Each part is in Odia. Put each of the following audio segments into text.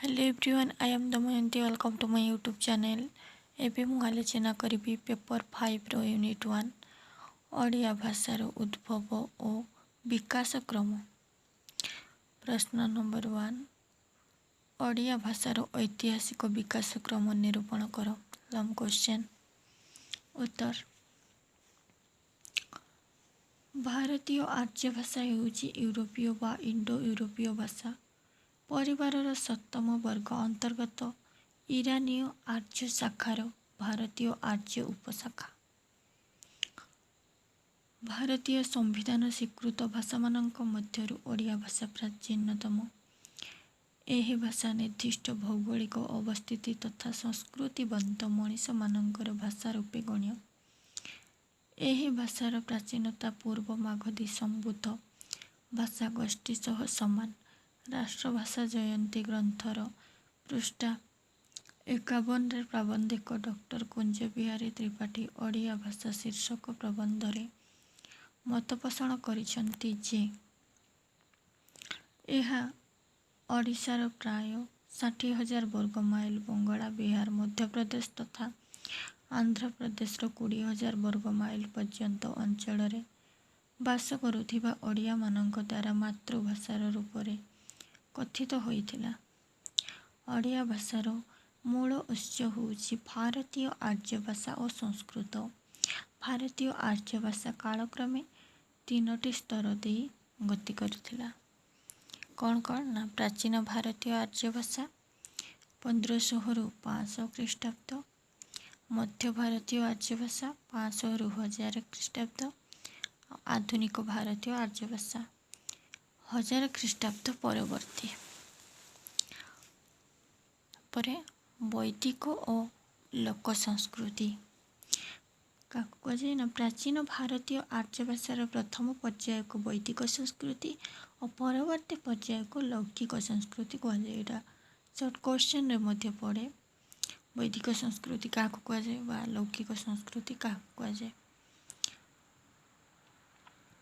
Hello everyone, I am Damayanti. Welcome to my YouTube channel. एबे मु आलोचना करी पेपर 5 रो यूनिट 1 ओडिया भाषार उद्भव और विकास क्रम। प्रश्न नंबर 1, ओडिया भाषार ऐतिहासिक विकास क्रम निरूपण कर। Long question. उत्तर, भारतीय आर्य भाषा हेउची यूरोपीय बा इंडो यूरोपीय भाषा परिवारर सप्तम वर्ग अंतर्गत ईरानीय आर्य शाखार भारतीय आर्य उपशाखा। भारतीय संविधान स्वीकृत भाषामानंक मध्यरु ओडिया भाषा प्राचीनतम। एही भाषा निर्दिष्ट भौगोलिक अवस्थिति तथा संस्कृतिवंत मनीष मानंकर भाषा रूपे गण्य। एही भाषार प्राचीनता पूर्व मागधी संबुद्ध भाषा गोष्ठी सह समान। राष्ट्रभाषा जयंती ग्रंथर पृष्ठा 51 प्राबंधिक डॉक्टर कुंज बिहारी त्रिपाठी ओडिया भाषा शीर्षक प्रबंधरे मतपोषण करिसेंती जे एहा ओडिशार प्राय 60,000 वर्ग माइल, बंगाला, बिहार, मध्य प्रदेश तथा आंध्र प्रदेशर 20,000 वर्ग माइल पर्यंत अंचल बास करुथिबा ओडिया मानक द्वारा मातृभाषार रूपरे कथित होइथिला। ओडिया भाषार मूल उत्स होउछि भारतीय आर्य भाषा और संस्कृत। भारतीय आर्य भाषा कालक्रमे 3टी स्तर दे गति करुथिला। कौन कौन ना, प्राचीन भारतीय आर्य भाषा 1500 रु 500 ख्रीष्टाब्द, मध्य भारतीय आर्य भाषा 500 रु 1000 ख्रीष्टाब्द, आधुनिक भारतीय आर्य भाषा 1000 ख्रीष्टाब्द परवर्ती। परे वैदिक और लोक संस्कृति कहुए ना, प्राचीन भारतीय आर्य भाषार प्रथम पर्याय को वैदिक संस्कृति और परवर्ती पर्याय को लौकिक संस्कृति कहुए। सर्ट क्वेश्चन रे मध्य पड़े वैदिक संस्कृति क्या कहुए बा लौकिक संस्कृति क्या कहुए।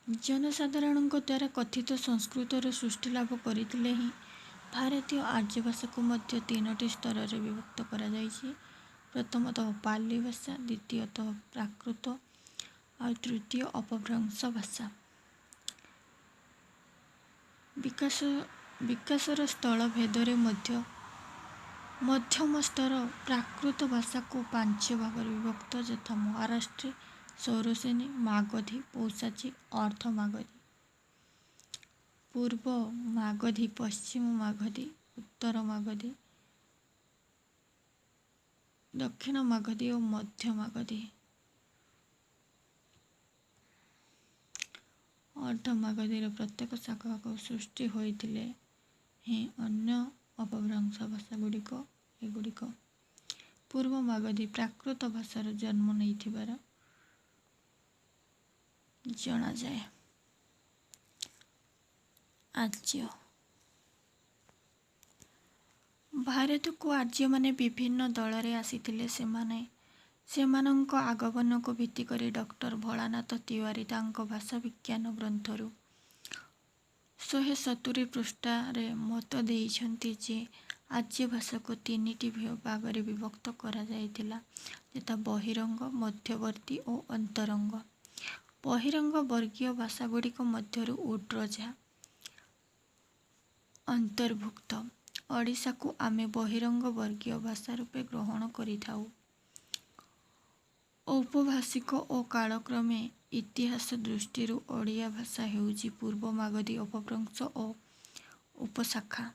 जनसाधारण द्वारा कथित संस्कृतर सृष्टि लाभ करते ही भारतीय आर्य भाषा को मध्य 3टी स्तर रे विभक्त करा जाइछि। प्रथमतः पाली भाषा, द्वितीयतः प्राकृत और तृतीय अपभ्रंश भाषा। विकासर स्थल भेदरे मध्यम स्तर प्राकृत भाषा को 5 भाग विभक्त, यथा महाराष्ट्र, सौरसेनी, मागधी, पौषाची, अर्ध मागधी, पूर्व मागधी, पश्चिम मागधी, उत्तर मागधी, दक्षिण मागधी और मध्य मागधी। अर्ध मागधीर प्रत्येक शाखा को सृष्टि होइथिले ही अन्य अपभ्रंश भाषा गुड़िक पूर्व मागधी प्राकृत भाषार जन्म नहीं जना जाए। आर्य भारत को आर्य माने विभिन्न दल रे आसीथिले। सेमानंक आगमन को भित्ति करी डॉक्टर भोलानाथ तिवारी तांको भाषा विज्ञान ग्रंथरु 170 पृष्ठारे मत देइछन्ति जे आर्य भाषा को 3टी भाग रे विभक्त करा जाइथिला, यथा बहिरंग, मध्यवर्ती और अंतरंग। बहिरंग वर्गीय भाषा गुड़िक मध्यरु उड्रझा अंतर्भुक्त। ओडिशा को आमे बहिरंग वर्गीय भाषा रूपे ग्रहण करिथाउ। औपभाषिक और कालक्रमे इतिहास दृष्टि ओडिया भाषा हेउची पूर्व मागधी अपभ्रंश और उपशाखा।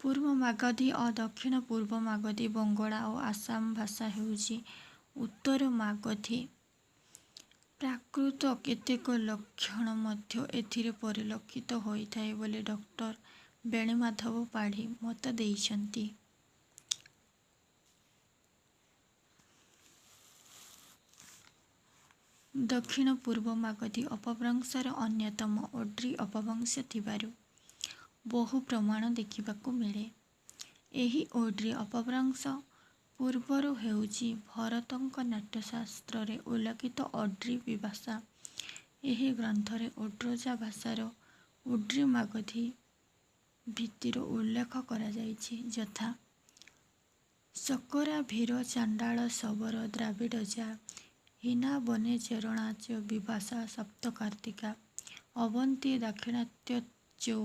पूर्व मागधी और दक्षिण पूर्व मागधी, बंगाला और आसाम भाषा हेउची उत्तर मागधी। प्राकृत केतेक लक्षण मध्य एथिरे परिलक्षित होइथाए बोले डॉक्टर बेणीमाधव पाढ़ी मत देइछन्ति। दक्षिण पूर्व मागधी अपभ्रंशर अन्यतम ओड्री अपभ्रंश थिबारु बहु प्रमाण देखिबाकू मिले। एही ओड्री अपभ्रंश पूर्वरु हेउची भरतंक नाट्यशास्त्र रे उल्लेखित ओड्री भाषा। एही ग्रंथरे ओड्रझा भाषार ओड्री मागधी ଭିତ୍ତିର ଉଲ୍ଲେଖ କରାଯାଇଛି, ଯଥା ସକରା ଭୀର ଚାଣ୍ଡାଳ ଶବର ଦ୍ରାବିଡ଼ ଯା ହୀନା ବନେ ଚରଣାଚ ବିଭାଷା ସପ୍ତ କାର୍ତ୍ତିକା ଅବନ୍ତୀ ଦାକ୍ଷିଣାତ୍ୟ ଚ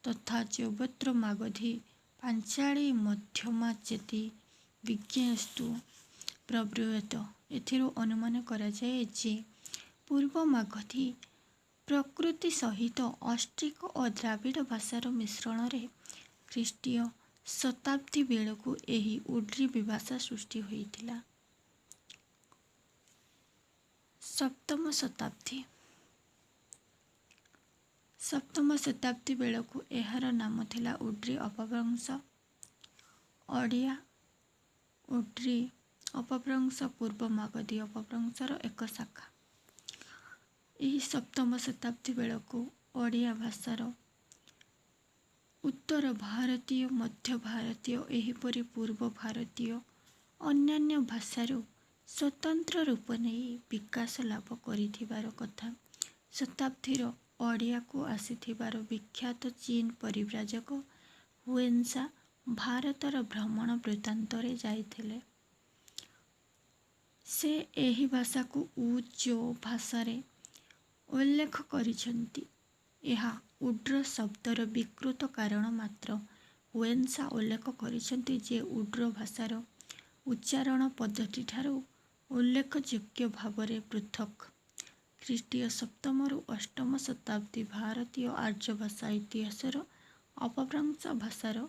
ତଥା ଚୌବତ୍ର ମାଗଧୀ ପାଞ୍ଚାଳୀ ମଧ୍ୟମା ଚେତି ବିଜ୍ଞେସ୍ତୁ ପ୍ରବ୍ରୂୟତ। ଏଥିରୁ ଅନୁମାନ କରାଯାଏ ଯେ ପୂର୍ବ ମାଗଧୀ ପ୍ରକୃତି ସହିତ ଅଷ୍ଟ୍ରିକ ଓ ଦ୍ରାବିଡ଼ ଭାଷାର ମିଶ୍ରଣରେ ଖ୍ରୀଷ୍ଟୀୟ ଶତାବ୍ଦୀ ବେଳକୁ ଏହି ଉଡ୍ରି ବିଭାଷା ସୃଷ୍ଟି ହୋଇଥିଲା। ସପ୍ତମ ଶତାବ୍ଦୀ ବେଳକୁ ଏହାର ନାମ ଥିଲା ଉଡ୍ରି ଅପଭ୍ରଂଶ। ଓଡ଼ିଆ ଉଡ୍ରି ଅପଭ୍ରଂଶ ପୂର୍ବ ମାଗଧୀ ଅପଭ୍ରଂଶର ଏକ ଶାଖା। ଏହି ସପ୍ତମ ଶତାବ୍ଦୀ ବେଳକୁ ଓଡ଼ିଆ ଭାଷାର ଉତ୍ତର ଭାରତୀୟ, ମଧ୍ୟ ଭାରତୀୟ ଏହିପରି ପୂର୍ବ ଭାରତୀୟ ଅନ୍ୟାନ୍ୟ ଭାଷାରୁ ସ୍ୱତନ୍ତ୍ର ରୂପ ନେଇ ବିକାଶ ଲାଭ କରିଥିବାର କଥା। ଶତାବ୍ଦୀର ଓଡ଼ିଆକୁ ଆସିଥିବାର ବିଖ୍ୟାତ ଚୀନ ପରିବ୍ରାଜକ ହୁଏନ୍ସା ଭାରତର ଭ୍ରମଣ ବୃତ୍ତାନ୍ତରେ ଯାଇଥିଲେ। ସେ ଏହି ଭାଷାକୁ ଉଜୋ ଭାଷାରେ ଉଲ୍ଲେଖ କରିଛନ୍ତି। ଏହା ଉଡ୍ର ଶବ୍ଦର ବିକୃତ କାରଣ ମାତ୍ର। ହୁଏନ୍ସା ଉଲ୍ଲେଖ କରିଛନ୍ତି ଯେ ଉଡ୍ର ଭାଷାର ଉଚ୍ଚାରଣ ପଦ୍ଧତିଠାରୁ ଉଲ୍ଲେଖଯୋଗ୍ୟ ଭାବରେ ପୃଥକ୍। ଖ୍ରୀଷ୍ଟୀୟ ସପ୍ତମରୁ ଅଷ୍ଟମ ଶତାବ୍ଦୀ ଭାରତୀୟ ଆର୍ଯ୍ୟ ଭାଷା ଇତିହାସର ଅପଭ୍ରଂଶ ଭାଷାର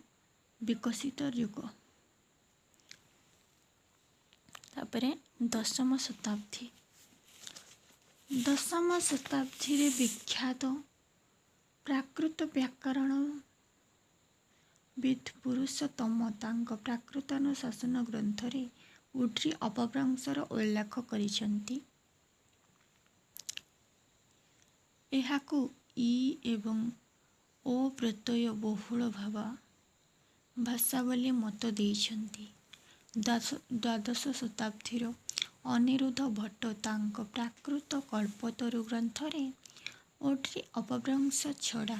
ବିକଶିତ ଯୁଗ। ତାପରେ ଦଶମ ଶତାବ୍ଦୀ। ଦଶମ ଶତାବ୍ଦୀରେ ବିଖ୍ୟାତ ପ୍ରାକୃତ ବ୍ୟାକରଣ ବିଦ୍ ପୁରୁଷୋତ୍ତମ ତାଙ୍କ ପ୍ରାକୃତାନୁଶାସନ ଗ୍ରନ୍ଥରେ ଉଡ୍ରି ଅପଭ୍ରଂଶର ଉଲ୍ଲେଖ କରିଛନ୍ତି। ଏହାକୁ ଇ ଏବଂ ଓ ପ୍ରତ୍ୟୟ ବହୁଳ ଭାଷା ବୋଲି ମତ ଦେଇଛନ୍ତି। ଦ୍ୱାଦଶ ଶତାବ୍ଦୀର ଅନିରୁଦ୍ଧ ଭଟ୍ଟ ତାଙ୍କ ପ୍ରାକୃତ କଳ୍ପତରୁ ଗ୍ରନ୍ଥରେ ଉଡ୍ରି ଅପଭ୍ରଂଶ ଛଡ଼ା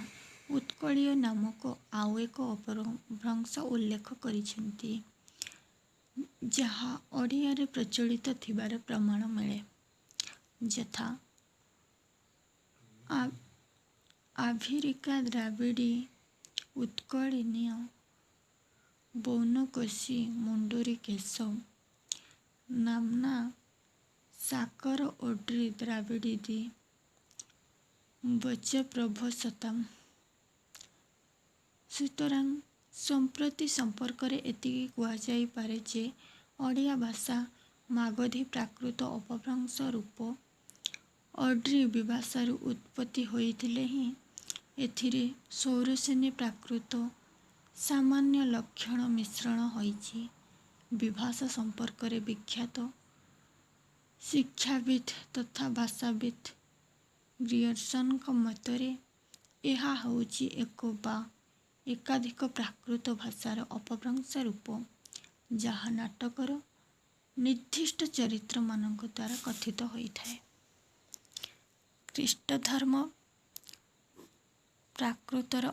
ଉତ୍କଳୀୟ ନାମକ ଆଉ ଏକ ଅପଭ୍ରଂଶ ଉଲ୍ଲେଖ କରିଛନ୍ତି, ଯାହା ଓଡ଼ିଆରେ ପ୍ରଚଳିତ ଥିବାର ପ୍ରମାଣ ମିଳେ। ଯଥା ଆଭିରିକା ଦ୍ରାବିଡ଼ୀ ଉତ୍କଳିନୀୟ ବୌନକୋଶୀ ମୁଣ୍ଡୁରୀ କେଶ ନାମ୍ନା ସାକର ଓଡ୍ରି ଦ୍ରାବିଡିଦି ବଚପ୍ରଭସତାମ୍। ସୁତରାଂ ସମ୍ପ୍ରତି ସମ୍ପର୍କରେ ଏତିକି କୁହାଯାଇପାରେ ଯେ ଓଡ଼ିଆ ଭାଷା ମାଗଧୀ ପ୍ରାକୃତ ଅପଭ୍ରଂଶ ରୂପ ଓଡ୍ରି ବିଭାଷାରୁ ଉତ୍ପତ୍ତି ହୋଇଥିଲେ ହିଁ ଏଥିରେ ସୌରସେନୀ ପ୍ରାକୃତ ସାମାନ୍ୟ ଲକ୍ଷଣ ମିଶ୍ରଣ ହୋଇଛି। ବିଭାଷା ସମ୍ପର୍କରେ ବିଖ୍ୟାତ ଶିକ୍ଷାବିତ୍ ତଥା ଭାଷାବିତ୍ ଗ୍ରିୟର୍ସନଙ୍କ ମତରେ ଏହା ହେଉଛି ଏକ ବା ଏକାଧିକ ପ୍ରାକୃତ ଭାଷାର ଅପଭ୍ରଂଶ ରୂପ, ଯାହା ନାଟକର ନିର୍ଦ୍ଦିଷ୍ଟ ଚରିତ୍ରମାନଙ୍କ ଦ୍ୱାରା କଥିତ ହୋଇଥାଏ। ଖ୍ରୀଷ୍ଟଧର୍ମ ପ୍ରାକୃତର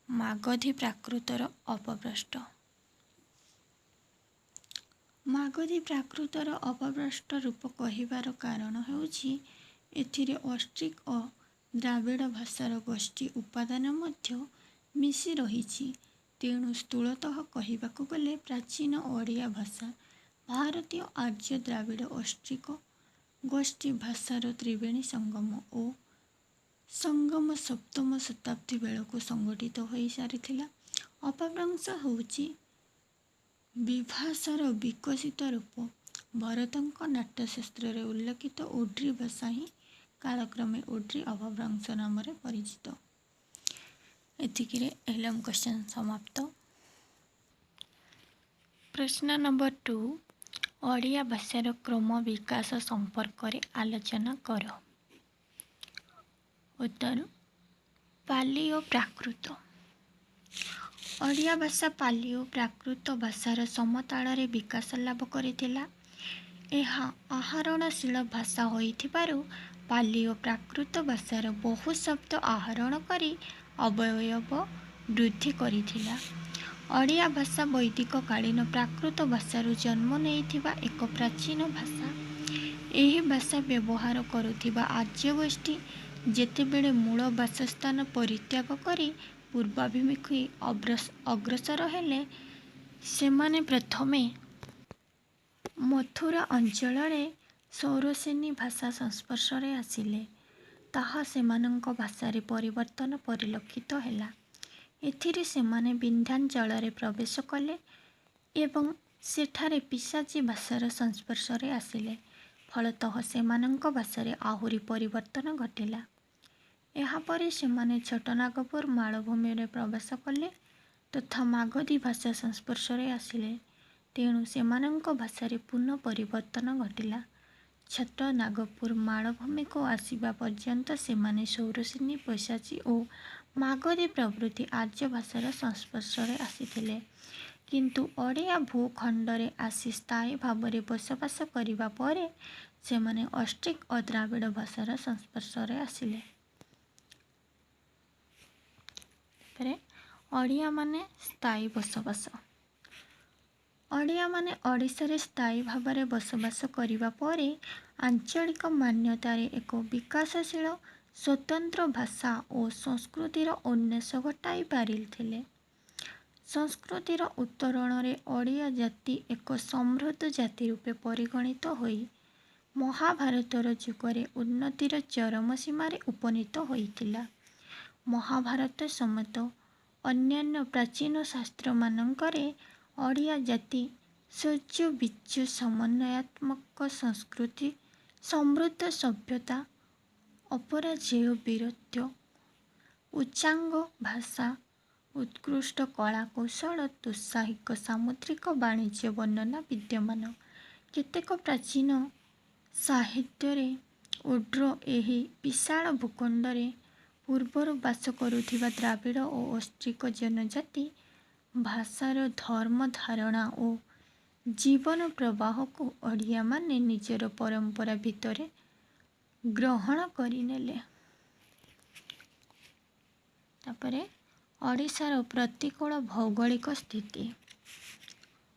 ମାଗଧୀ ପ୍ରାକୃତର ଅପଭ୍ରଷ୍ଟ। ମାଗଧୀ ପ୍ରାକୃତର ଅପଭ୍ରଷ୍ଟ ରୂପ କହିବାର କାରଣ ହେଉଛି ଏଥିରେ ଅଷ୍ଟ୍ରିକ ଓ ଦ୍ରାବିଡ଼ ଭାଷାର ଗୋଷ୍ଠୀ ଉପାଦାନ ମଧ୍ୟ ମିଶି ରହିଛି। ତେଣୁ ସ୍ଥୂଳତଃ କହିବାକୁ ଗଲେ ପ୍ରାଚୀନ ଓଡ଼ିଆ ଭାଷା ଭାରତୀୟ ଆର୍ଯ୍ୟ ଦ୍ରାବିଡ଼ ଅଷ୍ଟ୍ରିକ ଗୋଷ୍ଠୀ ଭାଷାର ତ୍ରିବେଣୀ ସଙ୍ଗମ ଓ ସଙ୍ଗମ ସପ୍ତମ ଶତାବ୍ଦୀ ବେଳକୁ ସଂଗଠିତ ହୋଇସାରିଥିଲା। ଅପଭ୍ରଂଶ ହେଉଛି ବିଭାଷାର ବିକଶିତ ରୂପ। ଭରତଙ୍କ ନାଟ୍ୟଶାସ୍ତ୍ରରେ ଉଲ୍ଲେଖିତ ଉଡ୍ରି ଭାଷା ହିଁ କାଳକ୍ରମେ ଉଡ୍ରି ଅପଭ୍ରଂଶ ନାମରେ ପରିଚିତ। ଏତିକିରେ ଏଲଏମ୍ କ୍ୱେଶ୍ଚନ୍ ସମାପ୍ତ। ପ୍ରଶ୍ନ ନମ୍ବର 2, ଓଡ଼ିଆ ଭାଷାର କ୍ରମ ବିକାଶ ସମ୍ପର୍କରେ ଆଲୋଚନା କର। ଉତ୍ତର, ପାଲି ଓ ପ୍ରାକୃତ। ଓଡ଼ିଆ ଭାଷା ପାଲି ଓ ପ୍ରାକୃତ ଭାଷାର ସମତାଳରେ ବିକାଶ ଲାଭ କରିଥିଲା। ଏହା ଆହରଣଶୀଳ ଭାଷା ହୋଇଥିବାରୁ ପାଲି ଓ ପ୍ରାକୃତ ଭାଷାର ବହୁ ଶବ୍ଦ ଆହରଣ କରି ଅବୟବ ବୃଦ୍ଧି କରିଥିଲା। ଓଡ଼ିଆ ଭାଷା ବୈଦିକ କାଳୀନ ପ୍ରାକୃତ ଭାଷାରୁ ଜନ୍ମ ନେଇଥିବା ଏକ ପ୍ରାଚୀନ ଭାଷା। ଏହି ଭାଷା ବ୍ୟବହାର କରୁଥିବା ଆର୍ଯ୍ୟଗୋଷ୍ଠୀ ଯେତେବେଳେ ମୂଳ ବାସସ୍ଥାନ ପରିତ୍ୟାଗ କରି ପୂର୍ବାଭିମୁଖୀ ଅଗ୍ରସର ହେଲେ, ସେମାନେ ପ୍ରଥମେ ମଥୁରା ଅଞ୍ଚଳରେ ସୌରସେନୀ ଭାଷା ସଂସ୍ପର୍ଶରେ ଆସିଲେ। ତାହା ସେମାନଙ୍କ ଭାଷାରେ ପରିବର୍ତ୍ତନ ପରିଲକ୍ଷିତ ହେଲା। ଏଥିରେ ସେମାନେ ବିନ୍ଧ୍ୟାଞ୍ଚଳରେ ପ୍ରବେଶ କଲେ ଏବଂ ସେଠାରେ ପିଶାଚୀ ଭାଷାର ସଂସ୍ପର୍ଶରେ ଆସିଲେ। ଫଳତଃ ସେମାନଙ୍କ ଭାଷାରେ ଆହୁରି ପରିବର୍ତ୍ତନ ଘଟିଲା। ଏହାପରେ ସେମାନେ ଛୋଟନାଗପୁର ମାଳଭୂମିରେ ପ୍ରବେଶ କଲେ ତଥା ମାଗଧୀ ଭାଷା ସଂସ୍ପର୍ଶରେ ଆସିଲେ। ତେଣୁ ସେମାନଙ୍କ ଭାଷାରେ ପୁନଃ ପରିବର୍ତ୍ତନ ଘଟିଲା। ଛୋଟନାଗପୁର ମାଳଭୂମିକୁ ଆସିବା ପର୍ଯ୍ୟନ୍ତ ସେମାନେ ସୌରସେନୀ, ପୈଶାଚୀ ଓ ମାଗଧୀ ପ୍ରଭୃତି ଆର୍ଯ୍ୟ ଭାଷାର ସଂସ୍ପର୍ଶରେ ଆସିଥିଲେ। କିନ୍ତୁ ଓଡ଼ିଆ ଭୂଖଣ୍ଡରେ ଆସି ସ୍ଥାୟୀ ଭାବରେ ବସବାସ କରିବା ପରେ ସେମାନେ ଅଷ୍ଟ୍ରିକ ଓ ଦ୍ରାବିଡ଼ ଭାଷାର ସଂସ୍ପର୍ଶରେ ଆସିଲେ। ଓଡ଼ିଆମାନେ ସ୍ଥାୟୀ ବସବାସ। ଓଡ଼ିଆମାନେ ଓଡ଼ିଶାରେ ସ୍ଥାୟୀ ଭାବରେ ବସବାସ କରିବା ପରେ ଆଞ୍ଚଳିକ ମାନ୍ୟତାରେ ଏକ ବିକାଶଶୀଳ ସ୍ୱତନ୍ତ୍ର ଭାଷା ଓ ସଂସ୍କୃତିର ଉନ୍ମେଷ ଘଟାଇ ପାରିଥିଲେ। ସଂସ୍କୃତିର ଉତ୍ତରଣରେ ଓଡ଼ିଆ ଜାତି ଏକ ସମୃଦ୍ଧ ଜାତି ରୂପେ ପରିଗଣିତ ହୋଇ ମହାଭାରତର ଯୁଗରେ ଉନ୍ନତିର ଚରମ ସୀମାରେ ଉପନୀତ ହୋଇଥିଲା। ମହାଭାରତ ସମେତ ଅନ୍ୟାନ୍ୟ ପ୍ରାଚୀନ ଶାସ୍ତ୍ରମାନଙ୍କରେ ଓଡ଼ିଆ ଜାତି ସୂର୍ଯ୍ୟବୀର୍ଯ୍ୟ ସମନ୍ୱୟାତ୍ମକ ସଂସ୍କୃତି, ସମୃଦ୍ଧ ସଭ୍ୟତା, ଅପରାଜେୟ ବୀରତ୍ୱ, ଉଚ୍ଚାଙ୍ଗ ଭାଷା, ଉତ୍କୃଷ୍ଟ କଳାକୌଶଳ, ଦୁଃସାହସିକ ସାମୁଦ୍ରିକ ବାଣିଜ୍ୟ ବର୍ଣ୍ଣନା ବିଦ୍ୟମାନ। କେତେକ ପ୍ରାଚୀନ ସାହିତ୍ୟରେ ଉଡ୍ର ଏହି ବିଶାଳ ଭୂଖଣ୍ଡରେ ପୂର୍ବରୁ ବାସ କରୁଥିବା ଦ୍ରାବିଡ଼ ଓ ଅଷ୍ଟ୍ରିକ ଜନଜାତି ଭାଷାର ଧର୍ମ ଧାରଣା ଓ ଜୀବନ ପ୍ରବାହକୁ ଓଡ଼ିଆମାନେ ନିଜର ପରମ୍ପରା ଭିତରେ ଗ୍ରହଣ କରିନେଲେ। ତାପରେ ଓଡ଼ିଶାର ପ୍ରତିକୂଳ ଭୌଗୋଳିକ ସ୍ଥିତି।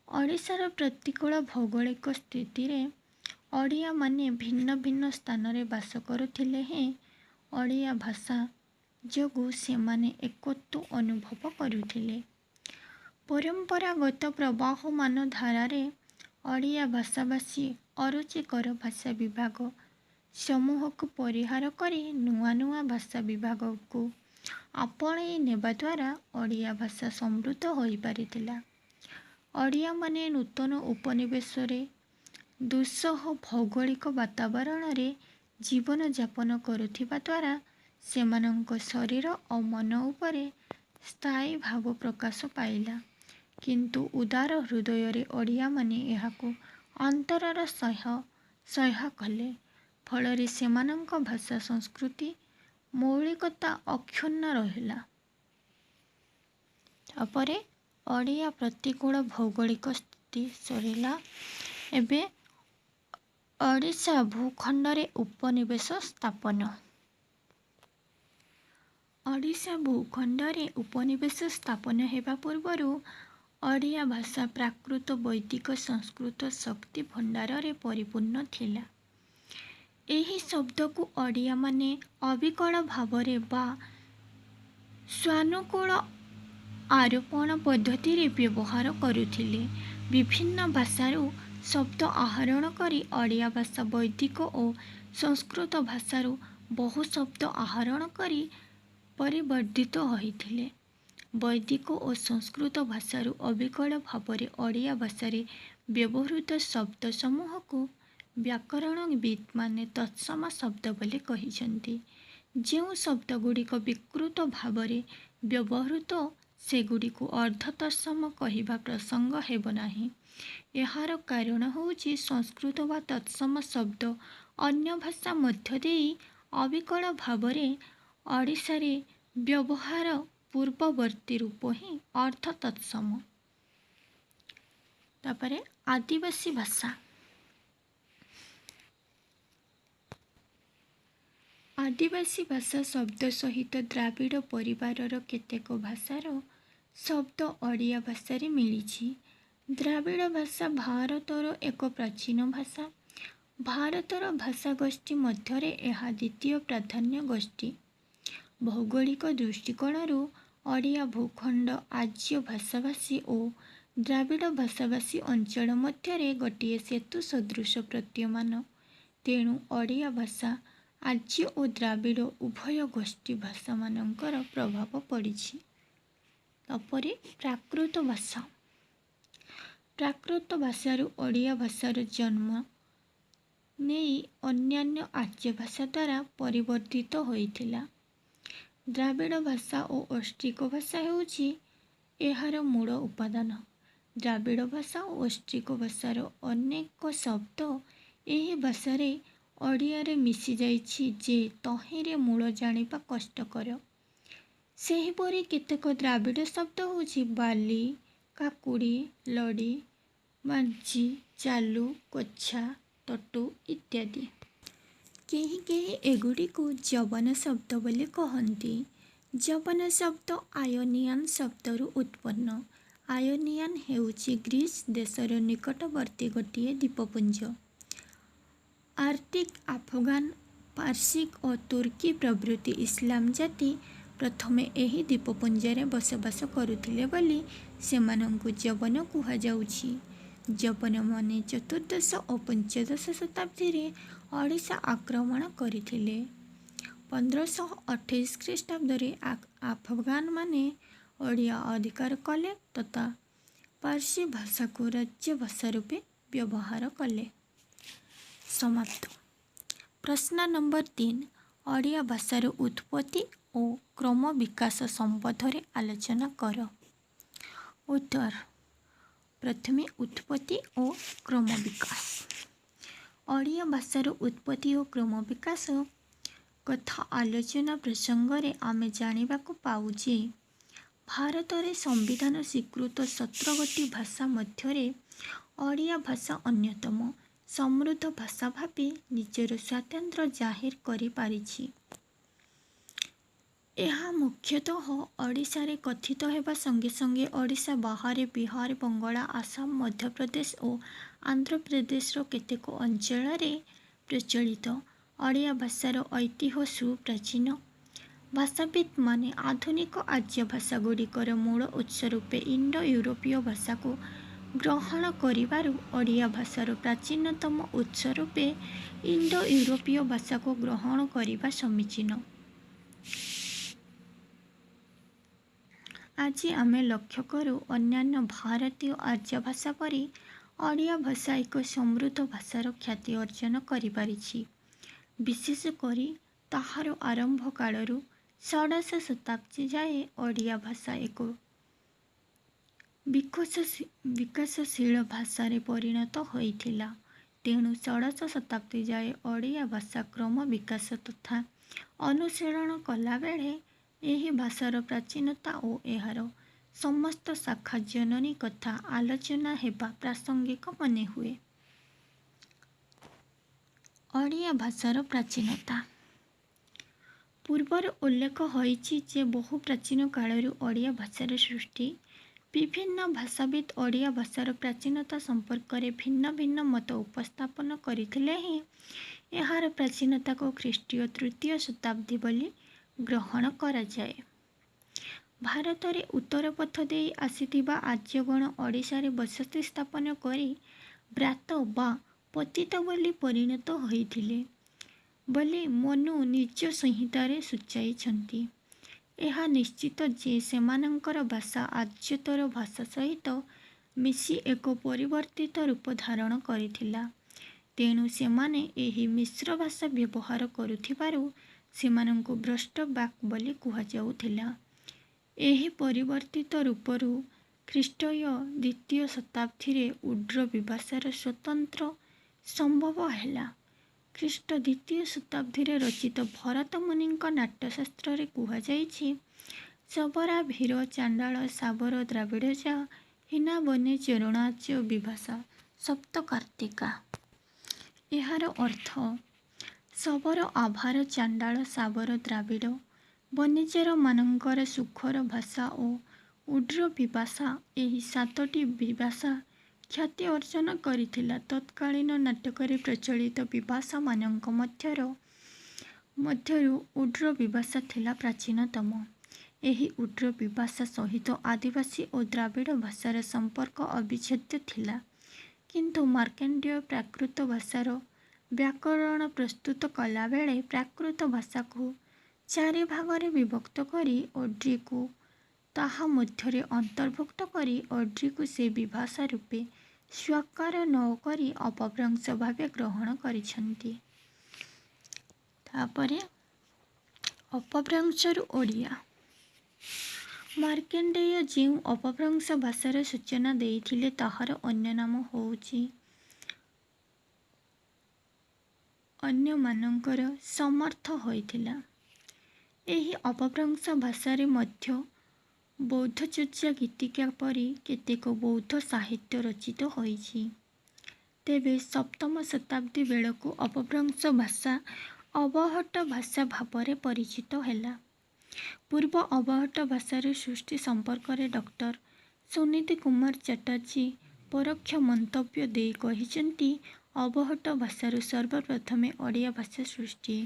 ଓଡ଼ିଶାର ପ୍ରତିକୂଳ ଭୌଗୋଳିକ ସ୍ଥିତିରେ ଓଡ଼ିଆମାନେ ଭିନ୍ନ ଭିନ୍ନ ସ୍ଥାନରେ ବାସ କରୁଥିଲେ ହେଁ ଓଡ଼ିଆ ଭାଷା ଯୋଗୁଁ ସେମାନେ ଏକତ୍ୱ ଅନୁଭବ କରୁଥିଲେ। ପରମ୍ପରାଗତ ପ୍ରବାହମାନ ଧାରାରେ ଓଡ଼ିଆ ଭାଷାଭାଷୀ ଅରୁଚିକର ଭାଷା ବିଭାଗ ସମୂହକୁ ପରିହାର କରି ନୂଆ ନୂଆ ଭାଷା ବିଭାଗକୁ ଆପଣେଇ ନେବା ଦ୍ୱାରା ଓଡ଼ିଆ ଭାଷା ସମୃଦ୍ଧ ହୋଇପାରିଥିଲା। ଓଡ଼ିଆମାନେ ନୂତନ ଉପନିବେଶରେ ଦୁଃସହ ଭୌଗୋଳିକ ବାତାବରଣରେ ଜୀବନଯାପନ କରୁଥିବା ଦ୍ୱାରା ସେମାନଙ୍କ ଶରୀର ଓ ମନ ଉପରେ ସ୍ଥାୟୀ ଭାବ ପ୍ରକାଶ ପାଇଲା। କିନ୍ତୁ ଉଦାର ହୃଦୟରେ ଓଡ଼ିଆମାନେ ଏହାକୁ ଅନ୍ତରର ସହ୍ୟ କଲେ। ଫଳରେ ସେମାନଙ୍କ ଭାଷା ସଂସ୍କୃତି ମୌଳିକତା ଅକ୍ଷୁଣ୍ଣ ରହିଲା। ତାପରେ ଓଡ଼ିଆ ପ୍ରତିକୂଳ ଭୌଗୋଳିକ ସ୍ଥିତି ସରିଲା। ଏବେ ଓଡ଼ିଶା ଭୂଖଣ୍ଡରେ ଉପନିବେଶ ସ୍ଥାପନ। ଓଡ଼ିଶା ଭୂଖଣ୍ଡରେ ଉପନିବେଶ ସ୍ଥାପନ ହେବା ପୂର୍ବରୁ ଓଡ଼ିଆ ଭାଷା ପ୍ରାକୃତ ବୈଦିକ ସଂସ୍କୃତ ଶକ୍ତି ଭଣ୍ଡାରରେ ପରିପୂର୍ଣ୍ଣ ଥିଲା। ଏହି ଶବ୍ଦକୁ ଓଡ଼ିଆମାନେ ଅବିକଳ ଭାବରେ ବା ସ୍ୱାନୁକୂଳ ଆରୋପଣ ପଦ୍ଧତିରେ ବ୍ୟବହାର କରୁଥିଲେ। ବିଭିନ୍ନ ଭାଷାରୁ ଶବ୍ଦ ଆହରଣ କରି ଓଡ଼ିଆ ଭାଷା ବୈଦିକ ଓ ସଂସ୍କୃତ ଭାଷାରୁ ବହୁ ଶବ୍ଦ ଆହରଣ କରି ପରିବର୍ଦ୍ଧିତ ହୋଇଥିଲେ। ବୈଦିକ ଓ ସଂସ୍କୃତ ଭାଷାରୁ ଅବିକଳ ଭାବରେ ଓଡ଼ିଆ ଭାଷାରେ ବ୍ୟବହୃତ ଶବ୍ଦ ସମୂହକୁ ବ୍ୟାକରଣବିତ୍ମାନେ ତତ୍ସମ ଶବ୍ଦ ବୋଲି କହିଛନ୍ତି। ଯେଉଁ ଶବ୍ଦଗୁଡ଼ିକ ବିକୃତ ଭାବରେ ବ୍ୟବହୃତ ସେଗୁଡ଼ିକୁ ଅର୍ଦ୍ଧତତ୍ସମ କହିବା ପ୍ରସଙ୍ଗ ହେବ ନାହିଁ। ଏହାର କାରଣ ହେଉଛି ସଂସ୍କୃତ ବା ତତ୍ସମ ଶବ୍ଦ ଅନ୍ୟ ଭାଷା ମଧ୍ୟ ଦେଇ ଅବିକଳ ଭାବରେ ଓଡ଼ିଶାରେ ବ୍ୟବହାର ପୂର୍ବବର୍ତ୍ତୀ ରୂପ ହିଁ ଅର୍ଦ୍ଧତତ୍ସମ। ତାପରେ ଆଦିବାସୀ ଭାଷା। आदिवासी भाषा शब्द सहित द्राविड़ परिवारर केतेक भाषार शब्द ओडिया भाषारे मिलिछि। द्राविड़ भाषा भारतर एक प्राचीन भाषा। भारतर भाषा गोष्ठी मध्यरे एहा द्वितीय प्राधान्य गोष्ठी। भौगोलिक दृष्टिकोणरू ओडिया भूखंड आज्य भाषाभाषी और द्राविड़ भाषाभाषी अंचल मध्यरे गोटिए सेतु सदृश प्रतीयमान। तेणु ओडिया भाषा आज्य और द्राविड़ उभय गोष्ठी भाषा मानकर प्रभाव पड़िछि। तापरे प्राकृत भाषा। प्राकृत भाषारू ओडिया भाषार जन्म नहीं अन्यान्य आज्य भाषा द्वारा परिवर्तित होइथिला। द्राविड़ भाषा और औष्टिक भाषा हेउछि एहार मूल उपादान। द्राविड़ भाषा और औष्टिक भाषार अनेक शब्द एही भाषारे ओडियारे मिशि जाइछि जे तहिरे मूल जानिबा कष्टकर। सेहिपरि केतेक द्राविड़ शब्द होछि बाली, काकुड़ी, लड़ी, बांची, चालू, कोछा, तटू इत्यादि। केही केही एगुड़िकु जवन शब्द बोली कहନ୍ତି। जवन शब्द आयोनियान शब्दरू उत्पन्न। आयोनियान हेउछि ग्रीस देशर निकटवर्ती गोटिए द्वीपपुंज। आर्टिक, अफगान, पार्सिक और तुर्की प्रभृति इस्लाम जाति प्रथमे एही द्वीपपुंजरे बसबास करुथिले बोली सेमानंकु जवन कुहाଯାଉଛି। जवन माने चतुर्दश और पंचदश शताब्दी रे ओडिशा आक्रमण करिथिले। 1528 ख्रीष्टाब्दरे अफगान माने ओडिया अधिकार कले तथा पार्सी भाषा को राज्य भाषा रूपे व्यवहार कले। समाप्त। प्रश्न नंबर 3 ओडिया भाषार उत्पत्ति और क्रम विकास संबंधरे आलोचना कर। उत्तर। प्रथमे उत्पत्ति और क्रम विकास। ओडिया भाषार उत्पत्ति और क्रम विकास कथा आलोचना प्रसंगरे आमे जानिबाकु पाउ जे भारतरे संविधान स्वीकृत 17 गोटी भाषा मध्यरे ओडिया भाषा अन्यतम समृद्ध भाषा भावे निजर स्वातंत्र्य जाहिर करि पारिछि। ଏହା ମୁଖ୍ୟତଃ ଓଡ଼ିଶାରେ କଥିତ ହେବା ସଙ୍ଗେ ସଙ୍ଗେ ଓଡ଼ିଶା ବାହାରେ ବିହାର, ବଙ୍ଗଳା, ଆସାମ, ମଧ୍ୟପ୍ରଦେଶ ଓ ଆନ୍ଧ୍ରପ୍ରଦେଶର କେତେକ ଅଞ୍ଚଳରେ ପ୍ରଚଳିତ। ଓଡ଼ିଆ ଭାଷାର ଐତିହ୍ୟ ସୁପ୍ରାଚୀନ। ଭାଷାବିତ୍ମାନେ ଆଧୁନିକ ଆର୍ଯ୍ୟ ଭାଷାଗୁଡ଼ିକର ମୂଳ ଉତ୍ସ ରୂପେ ଇଣ୍ଡୋ ୟୁରୋପୀୟ ଭାଷାକୁ ଗ୍ରହଣ କରିବାରୁ ଓଡ଼ିଆ ଭାଷାର ପ୍ରାଚୀନତମ ଉତ୍ସ ରୂପେ ଇଣ୍ଡୋ ୟୁରୋପୀୟ ଭାଷାକୁ ଗ୍ରହଣ କରିବା ସମୀଚୀନ। ଆଜି ଆମେ ଲକ୍ଷ୍ୟ କରୁ ଅନ୍ୟାନ୍ୟ ଭାରତୀୟ ଆର୍ଯ୍ୟ ଭାଷା ପରି ଓଡ଼ିଆ ଭାଷା ଏକ ସମୃଦ୍ଧ ଭାଷାର ଖ୍ୟାତି ଅର୍ଜନ କରିପାରିଛି। ବିଶେଷ କରି ତାହାର ଆରମ୍ଭ କାଳରୁ ଷୋଡ଼ଶ ଶତାବ୍ଦୀ ଯାଏ ଓଡ଼ିଆ ଭାଷା ଏକ ବିକାଶଶୀଳ ଭାଷାରେ ପରିଣତ ହୋଇଥିଲା। ତେଣୁ ଷୋଡ଼ଶ ଶତାବ୍ଦୀ ଯାଏ ଓଡ଼ିଆ ଭାଷା କ୍ରମ ବିକାଶ ତଥା ଅନୁଶୀଳନ କଲାବେଳେ ଏହି ଭାଷାର ପ୍ରାଚୀନତା ଓ ଏହାର ସମସ୍ତ ଶାଖା ଜନନୀ କଥା ଆଲୋଚନା ହେବା ପ୍ରାସଙ୍ଗିକ ମନେହୁଏ। ଓଡ଼ିଆ ଭାଷାର ପ୍ରାଚୀନତା। ପୂର୍ବରୁ ଉଲ୍ଲେଖ ହୋଇଛି ଯେ ବହୁ ପ୍ରାଚୀନ କାଳରୁ ଓଡ଼ିଆ ଭାଷାର ସୃଷ୍ଟି। ବିଭିନ୍ନ ଭାଷାବିତ୍ ଓଡ଼ିଆ ଭାଷାର ପ୍ରାଚୀନତା ସମ୍ପର୍କରେ ଭିନ୍ନ ଭିନ୍ନ ମତ ଉପସ୍ଥାପନ କରିଥିଲେ ହେଁ ଏହାର ପ୍ରାଚୀନତାକୁ ଖ୍ରୀଷ୍ଟୀୟ ତୃତୀୟ ଶତାବ୍ଦୀ ବୋଲି ଗ୍ରହଣ କରାଯାଏ। ଭାରତରେ ଉତ୍ତର ପଥ ଦେଇ ଆସିଥିବା ଆର୍ଯ୍ୟଗଣ ଓଡ଼ିଶାରେ ବସତି ସ୍ଥାପନ କରି ବ୍ରାତ ବା ପତିତ ବୋଲି ପରିଣତ ହୋଇଥିଲେ ବୋଲି ମନୁ ନିଜ ସଂହିତାରେ ସୂଚାଇଛନ୍ତି। ଏହା ନିଶ୍ଚିତ ଯେ ସେମାନଙ୍କର ଭାଷା ଆର୍ଯ୍ୟତର ଭାଷା ସହିତ ମିଶି ଏକ ପରିବର୍ତ୍ତିତ ରୂପ ଧାରଣ କରିଥିଲା। ତେଣୁ ସେମାନେ ଏହି ମିଶ୍ର ଭାଷା ବ୍ୟବହାର କରୁଥିବାରୁ ସେମାନଙ୍କୁ ଭ୍ରଷ୍ଟ ବାକ୍ ବୋଲି କୁହାଯାଉଥିଲା। ଏହି ପରିବର୍ତ୍ତିତ ରୂପରୁ ଖ୍ରୀଷ୍ଟୀୟ ଦ୍ୱିତୀୟ ଶତାବ୍ଦୀରେ ଉଡ୍ର ବିଭାଷାର ସ୍ୱତନ୍ତ୍ର ସମ୍ଭବ ହେଲା। ଖ୍ରୀଷ୍ଟ ଦ୍ୱିତୀୟ ଶତାବ୍ଦୀରେ ରଚିତ ଭରତ ମୁନିଙ୍କ ନାଟ୍ୟଶାସ୍ତ୍ରରେ କୁହାଯାଇଛି ଶବରା ଭୀର ଚାଣ୍ଡାଳ ଶାବର ଦ୍ରାବିଡ଼ଜା ହୀନା ବନେ ଚରଣାର୍ଯ୍ୟ ବିଭାଷା ସପ୍ତ କାର୍ତ୍ତିକା। ଏହାର ଅର୍ଥ ଶବର ଆଭାର ଚାଣ୍ଡାଳ ଶାବର ଦ୍ରାବିଡ଼ ବନିଜର ମାନଙ୍କର ସୁଖର ଭାଷା ଓ ଉଡ୍ର ବିଭାଷା ଏହି 7ଟି ବିଭାଷା ଖ୍ୟାତି ଅର୍ଜନ କରିଥିଲା। ତତ୍କାଳୀନ ନାଟକରେ ପ୍ରଚଳିତ ବିଭାଷାମାନଙ୍କ ମଧ୍ୟରୁ ଉଡ୍ର ବିଭାଷା ଥିଲା ପ୍ରାଚୀନତମ। ଏହି ଉଡ୍ର ବିଭାଷା ସହିତ ଆଦିବାସୀ ଓ ଦ୍ରାବିଡ଼ ଭାଷାର ସମ୍ପର୍କ ଅବିଚ୍ଛେଦ୍ୟ ଥିଲା। କିନ୍ତୁ ମାର୍କଣ୍ଡେୟ ପ୍ରାକୃତ ଭାଷାର ବ୍ୟାକରଣ ପ୍ରସ୍ତୁତ କଲାବେଳେ ପ୍ରାକୃତ ଭାଷାକୁ 4 ଭାଗରେ ବିଭକ୍ତ କରି ଓଡ୍ରିକୁ ତାହା ମଧ୍ୟରେ ଅନ୍ତର୍ଭୁକ୍ତ କରି ଓଡ୍ରିକୁ ସେ ବିଭାଷା ରୂପେ ସ୍ୱୀକାର ନ କରି ଅପଭ୍ରଂଶ ଭାବେ ଗ୍ରହଣ କରିଛନ୍ତି। ତାପରେ ଅପଭ୍ରଂଶରୁ ଓଡ଼ିଆ। ମାର୍କଣ୍ଡେୟ ଯେଉଁ ଅପଭ୍ରଂଶ ଭାଷାର ସୂଚନା ଦେଇଥିଲେ ତାହାର ଅନ୍ୟ ନାମ ହେଉଛି ଅନ୍ୟମାନଙ୍କର ସମର୍ଥ ହୋଇଥିଲା। ଏହି ଅପଭ୍ରଂଶ ଭାଷାରେ ମଧ୍ୟ ବୌଦ୍ଧଚର୍ଚ୍ଚା ଗୀତିକା ପରି କେତେକ ବୌଦ୍ଧ ସାହିତ୍ୟ ରଚିତ ହୋଇଛି। ତେବେ 7ମ ଶତାବ୍ଦୀ ବେଳକୁ ଅପଭ୍ରଂଶ ଭାଷା ଅବହଟ୍ଟ ଭାଷା ଭାବରେ ପରିଚିତ ହେଲା। ପୂର୍ବ ଅବହଟ୍ଟ ଭାଷାର ସୃଷ୍ଟି ସମ୍ପର୍କରେ ଡକ୍ଟର ସୁନୀତି କୁମାର ଚାଟାର୍ଜୀ ପରୋକ୍ଷ ମନ୍ତବ୍ୟ ଦେଇ କହିଛନ୍ତି, ଅବହଟ୍ଟ ଭାଷାରୁ ସର୍ବପ୍ରଥମେ ଓଡ଼ିଆ ଭାଷା ସୃଷ୍ଟି।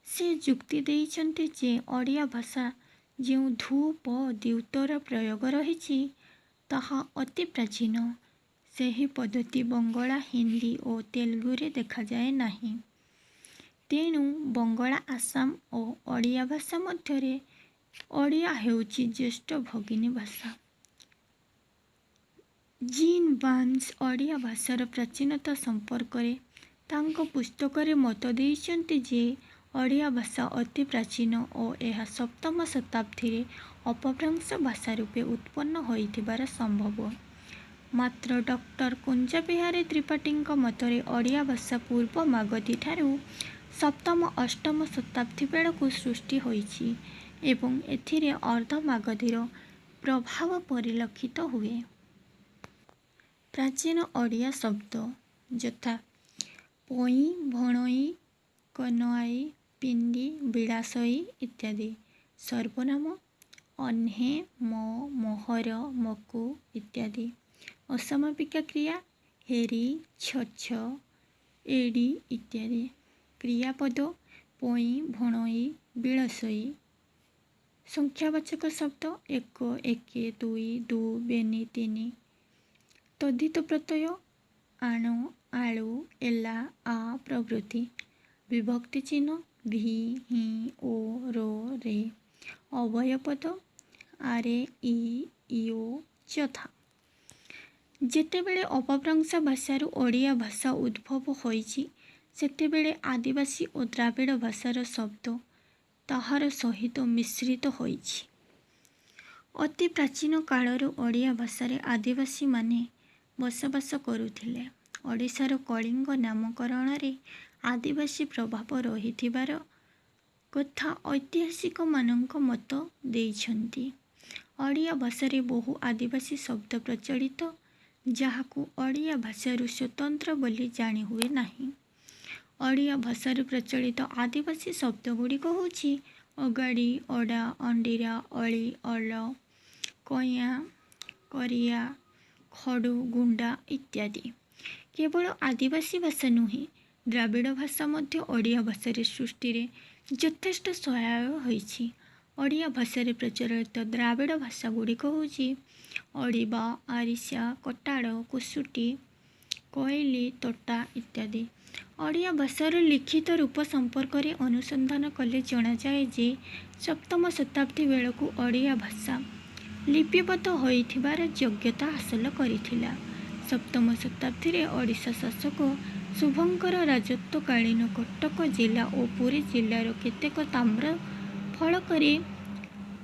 ସେ ଯୁକ୍ତି ଦେଇଛନ୍ତି ଯେ ଓଡ଼ିଆ ଭାଷା ଯେଉଁ ଧୂ ପ ଦ୍ୟୁତର ପ୍ରୟୋଗ ରହିଛି ତାହା ଅତି ପ୍ରାଚୀନ। ସେହି ପଦ୍ଧତି ବଙ୍ଗଳା, ହିନ୍ଦୀ ଓ ତେଲୁଗୁରେ ଦେଖାଯାଏ ନାହିଁ। ତେଣୁ ବଙ୍ଗଳା, ଆସାମ ଓ ଓଡ଼ିଆ ଭାଷା ମଧ୍ୟରେ ଓଡ଼ିଆ ହେଉଛି ଜ୍ୟେଷ୍ଠ ଭଗିନୀ ଭାଷା। ଜିନ୍ ବାର୍ନ୍ସ ଓଡ଼ିଆ ଭାଷାର ପ୍ରାଚୀନତା ସମ୍ପର୍କରେ ତାଙ୍କ ପୁସ୍ତକରେ ମତ ଦେଇଛନ୍ତି ଯେ ଓଡ଼ିଆ ଭାଷା ଅତି ପ୍ରାଚୀନ ଓ ଏହା 7ମ ଶତାବ୍ଦୀରେ ଅପଭ୍ରଂଶ ଭାଷା ରୂପେ ଉତ୍ପନ୍ନ ହୋଇଥିବାର ସମ୍ଭବ। ମାତ୍ର ଡକ୍ଟର କୁଞ୍ଜବିହାରୀ ତ୍ରିପାଠୀଙ୍କ ମତରେ ଓଡ଼ିଆ ଭାଷା ପୂର୍ବ ମାଗଧୀଠାରୁ 7ମ 8ମ ଶତାବ୍ଦୀ ବେଳକୁ ସୃଷ୍ଟି ହୋଇଛି ଏବଂ ଏଥିରେ ଅର୍ଦ୍ଧ ମାଗଧୀର ପ୍ରଭାବ ପରିଲକ୍ଷିତ ହୁଏ। ପ୍ରାଚୀନ ଓଡ଼ିଆ ଶବ୍ଦ ଯଥା ପଇଁ, ଭଣଇ, କନଆଇ, ପିଣ୍ଡି, ବିଳାସଇ ଇତ୍ୟାଦି ସର୍ବନାମ, ଅହ୍ନେ, ମ, ମହର, ମକୁ ଇତ୍ୟାଦି ଅସମାପିକା କ୍ରିୟା, ହେରି, ଛଛ, ଏଡ଼ି ଇତ୍ୟାଦି କ୍ରିୟାପଦ, ପଇଁ, ଭଣଇ, ବିଳାସଇ ସଂଖ୍ୟାବାଚକ ଶବ୍ଦ, ଏକ, ଏକେ, ଦୁଇ, ଦୁ, ବେନି, ତିନି ତଦ୍ଧିତ ପ୍ରତ୍ୟୟ, ଆଣ, ଆଳୁ, ଏଲା, ଆ ପ୍ରଭୃତି ବିଭକ୍ତି ଚିହ୍ନ, ଭି, ହି, ଓ, ର, ରେ ଅଭୟ ପଦ, ଆରେ, ଇ, ଇଓ ଯଥା। ଯେତେବେଳେ ଅପଭ୍ରଂଶ ଭାଷାରୁ ଓଡ଼ିଆ ଭାଷା ଉଦ୍ଭବ ହୋଇଛି ସେତେବେଳେ ଆଦିବାସୀ ଓ ଦ୍ରାବିଡ଼ ଭାଷାର ଶବ୍ଦ ତାହାର ସହିତ ମିଶ୍ରିତ ହୋଇଛି। ଅତି ପ୍ରାଚୀନ କାଳରୁ ଓଡ଼ିଆ ଭାଷାରେ ଆଦିବାସୀମାନେ ବସବାସ କରୁଥିଲେ। ଓଡ଼ିଶାର କଳିଙ୍ଗ ନାମକରଣରେ ଆଦିବାସୀ ପ୍ରଭାବ ରହିଥିବାର କଥା ଐତିହାସିକମାନଙ୍କ ମତ ଦେଇଛନ୍ତି। ଓଡ଼ିଆ ଭାଷାରେ ବହୁ ଆଦିବାସୀ ଶବ୍ଦ ପ୍ରଚଳିତ ଯାହାକୁ ଓଡ଼ିଆ ଭାଷାରୁ ସ୍ୱତନ୍ତ୍ର ବୋଲି ଜାଣିହୁଏ ନାହିଁ। ଓଡ଼ିଆ ଭାଷାରେ ପ୍ରଚଳିତ ଆଦିବାସୀ ଶବ୍ଦଗୁଡ଼ିକ ହେଉଛି ଅଗାଡ଼ି, ଅଡ଼ା, ଅଣ୍ଡିରା, ଅଳି, ଅଳ, କଇଁଆ, କରିଆ, ଖଡୁ, ଗୁଣ୍ଡା ଇତ୍ୟାଦି। କେବଳ ଆଦିବାସୀ ଭାଷା ନୁହେଁ, ଦ୍ରାବିଡ଼ ଭାଷା ମଧ୍ୟ ଓଡ଼ିଆ ଭାଷାର ସୃଷ୍ଟିରେ ଯଥେଷ୍ଟ ସହାୟକ ହୋଇଛି। ଓଡ଼ିଆ ଭାଷାରେ ପ୍ରଚଳିତ ଦ୍ରାବିଡ଼ ଭାଷାଗୁଡ଼ିକ ହେଉଛି ଅଡିବା, ଆରିସା, କଟାଡ଼, କୁସୁଟି, କୋଇଲି, ତୋଟା ଇତ୍ୟାଦି। ଓଡ଼ିଆ ଭାଷାର ଲିଖିତ ରୂପ ସମ୍ପର୍କରେ ଅନୁସନ୍ଧାନ କଲେ ଜଣାଯାଏ ଯେ 7ମ ଶତାବ୍ଦୀ ବେଳକୁ ଓଡ଼ିଆ ଭାଷା ଲିପିବଦ୍ଧ ହୋଇଥିବାର ଯୋଗ୍ୟତା ହାସଲ କରିଥିଲା। 7ମ ଶତାବ୍ଦୀରେ ଓଡ଼ିଶା ଶାସକ ଶୁଭଙ୍କର ରାଜତ୍ୱକାଳୀନ କଟକ ଜିଲ୍ଲା ଓ ପୁରୀ ଜିଲ୍ଲାର କେତେକ ତାମ୍ର ଫଳକରେ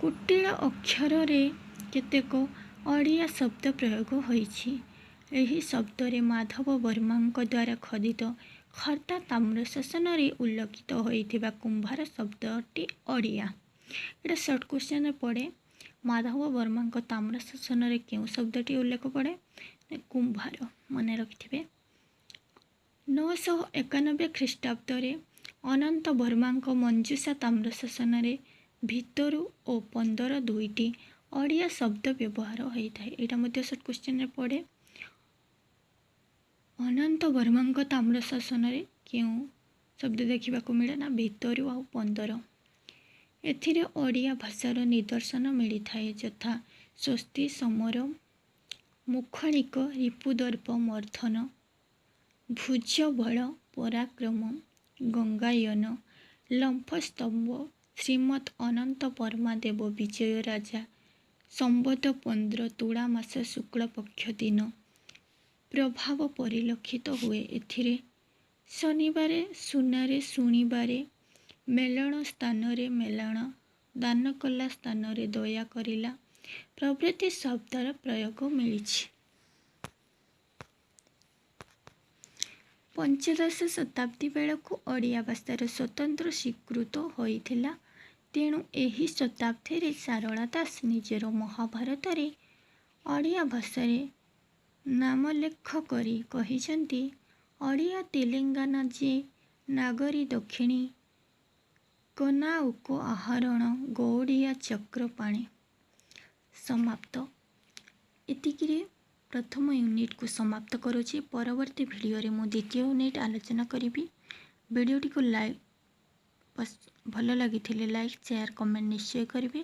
କୁଟିଳ ଅକ୍ଷରରେ କେତେକ ଓଡ଼ିଆ ଶବ୍ଦ ପ୍ରୟୋଗ ହୋଇଛି। ଏହି ଶବ୍ଦରେ ମାଧବ ବର୍ମାଙ୍କ ଦ୍ୱାରା ଖୋଦିତ ଖୋର୍ଦ୍ଧା ତାମ୍ରଶାସନରେ ଉଲ୍ଲେଖିତ ହୋଇଥିବା କୁମ୍ଭାର ଶବ୍ଦଟି ଓଡ଼ିଆ। ଏଇଟା ସର୍ଟ କ୍ୱେଶ୍ଚନରେ ପଡ଼େ। ମାଧବ ବର୍ମାଙ୍କ ତାମ୍ରଶାସନରେ କେଉଁ ଶବ୍ଦଟି ଉଲ୍ଲେଖ ପଡ଼େ? କୁମ୍ଭାର। ମନେ ରଖିଥିବେ। 991 ଖ୍ରୀଷ୍ଟାବ୍ଦରେ ଅନନ୍ତ ବର୍ମାଙ୍କ ମଞ୍ଜୁଷା ତାମ୍ରଶାସନରେ ଭିତରୁ ଓ 15 ଦୁଇଟି ଓଡ଼ିଆ ଶବ୍ଦ ବ୍ୟବହାର ହୋଇଥାଏ। ଏଇଟା ମଧ୍ୟ ସର୍ଟ କ୍ୱେଶ୍ଚିନ୍ରେ ପଡ଼େ। ଅନନ୍ତ ବର୍ମାଙ୍କ ତାମ୍ରଶାସନରେ କେଉଁ ଶବ୍ଦ ଦେଖିବାକୁ ମିଳେ ନା ଭିତରୁ ଆଉ 15। ଏଥିରେ ଓଡ଼ିଆ ଭାଷାର ନିଦର୍ଶନ ମିଳିଥାଏ ଯଥା ସ୍ୱସ୍ତି, ସମର, ମୁଖଣିକ, ରିପୁଦର୍ପ, ମର୍ଦ୍ଦନ, ଭୁଜବଳ, ପରାକ୍ରମ, ଗଙ୍ଗାୟନ, ଲମ୍ଫସ୍ତମ୍ଭ, ଶ୍ରୀମତ୍ ଅନନ୍ତ ବର୍ମା ଦେବ ବିଜୟ ରାଜା, ସମ୍ବତ 15 ତୁଳା ମାସ ଶୁକ୍ଳପକ୍ଷ ଦିନ ପ୍ରଭାବ ପରିଲକ୍ଷିତ ହୁଏ। ଏଥିରେ ଶନିବାରେ ସୁନାରେ ଶୁଣିବାରେ, ମେଲଣ ସ୍ଥାନରେ ମେଲଣ, ଦାନ କଲା ସ୍ଥାନରେ ଦୟା କରିଲା ପ୍ରଭୃତି ଶବ୍ଦର ପ୍ରୟୋଗ ମିଳିଛି। ପଞ୍ଚଦଶ ଶତାବ୍ଦୀ ବେଳକୁ ଓଡ଼ିଆ ଭାଷାର ସ୍ୱତନ୍ତ୍ର ସ୍ୱୀକୃତ ହୋଇଥିଲା। ତେଣୁ ଏହି ଶତାବ୍ଦୀରେ ଶାରଳା ଦାସ ନିଜର ମହାଭାରତରେ ଓଡ଼ିଆ ଭାଷାରେ ନାମୋଲ୍ଲେଖ କରି କହିଛନ୍ତି, ଓଡ଼ିଆ ତେଲେଙ୍ଗାନା ଯେ ନାଗରୀ ଦକ୍ଷିଣୀ କନାଉକ ଆହରଣ ଗୌଡ଼ିଆ ଚକ୍ରପାଣି। ସମାପ୍ତ। ଏତିକିରେ ପ୍ରଥମ ୟୁନିଟ୍କୁ ସମାପ୍ତ କରୁଛି। ପରବର୍ତ୍ତୀ ଭିଡ଼ିଓରେ ମୁଁ ଦ୍ୱିତୀୟ ୟୁନିଟ୍ ଆଲୋଚନା କରିବି। ଭିଡ଼ିଓଟିକୁ ଭଲ ଲାଗିଥିଲେ ଲାଇକ୍, ସେୟାର, କମେଣ୍ଟ ନିଶ୍ଚୟ କରିବେ।